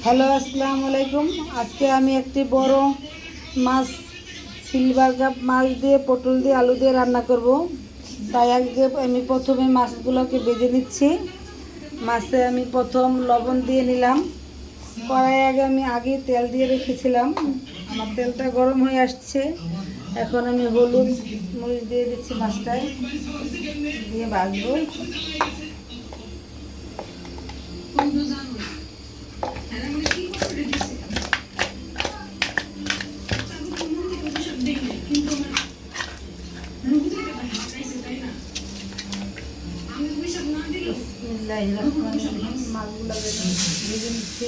Hello, আসসালামু আলাইকুম। আজকে আমি একটি বড় মাছ, সিলভার কাপ মাছ দিয়ে পটল দিয়ে আলু দিয়ে রান্না করব। তাই আগে আমি প্রথমে মাছগুলোকে ভেজে নিচ্ছি। মাছে আমি প্রথম লবণ দিয়ে নিলাম। কড়াই আমি আগে তেল দিয়ে রেখেছিলাম। আমার তেলটা গরম হয়ে আসছে। এখন আমি হলুদ মরিচ দিয়ে দিচ্ছি, মাছটায় দিয়ে ভাজবো। মাছগুলো ভেজে নিচ্ছে।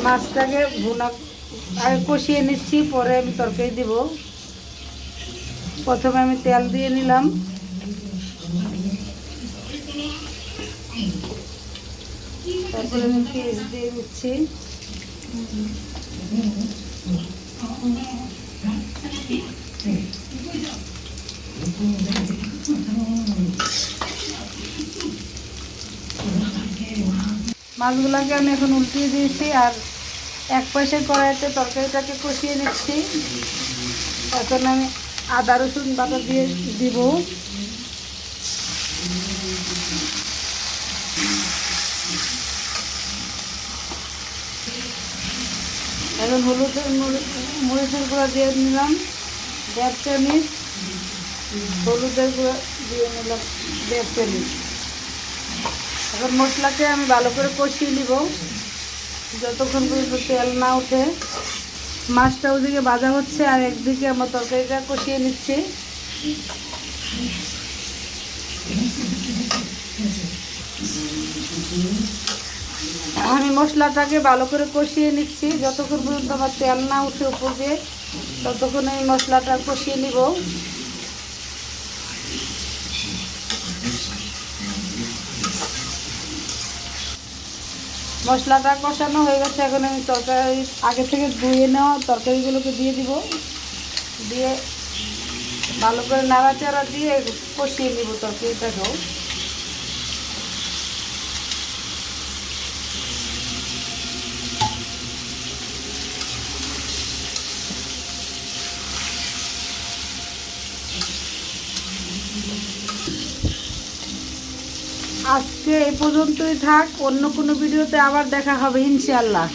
মাছটাকে ভুনা আগে কষিয়ে নিচ্ছি, পরে আমি তরকারি দিব। প্রথমে আমি তেল দিয়ে নিলাম, তারপরে আমি পেঁয়াজ দিয়ে দিচ্ছি। মাছগুলোকে আমি এখন উল্টিয়ে দিয়েছি আর এক পাশে কড়াইতে তরকারিটাকে কষিয়ে নিচ্ছি। এখন আমি আদা রসুন বাটা দিয়ে দিব। এখন হলুদের মরিচের গুঁড়া দিয়ে নিলাম 1.5 চামচ, হলুদের গুঁড়া দিয়ে নিলাম 1.5 চামচ। এখন মশলাকে আমি ভালো করে কষিয়ে নিব যতক্ষণ পর্যন্ত তেল না ওঠে। মাছটা ওদিকে ভাজা হচ্ছে আর একদিকে আমার তরকারিটা কষিয়ে নিচ্ছি। আমি মশলাটাকে ভালো করে কষিয়ে নিচ্ছি যতক্ষণ পর্যন্ত আমার তেল না উঠে উপর দিয়ে, ততক্ষণ আমি মশলাটা কষিয়ে নিব। মশলাটা কষানো হয়ে গেছে। এখন আমি তরকারি আগে থেকে ধুয়ে নেওয়া তরকারিগুলোকে দিয়ে দিব, দিয়ে ভালো করে নাড়াচাড়া দিয়ে কষিয়ে নিব তরকারিটাকেও। আজকে এই পর্যন্তই থাক, অন্য কোনো ভিডিওতে আবার দেখা হবে ইনশাআল্লাহ।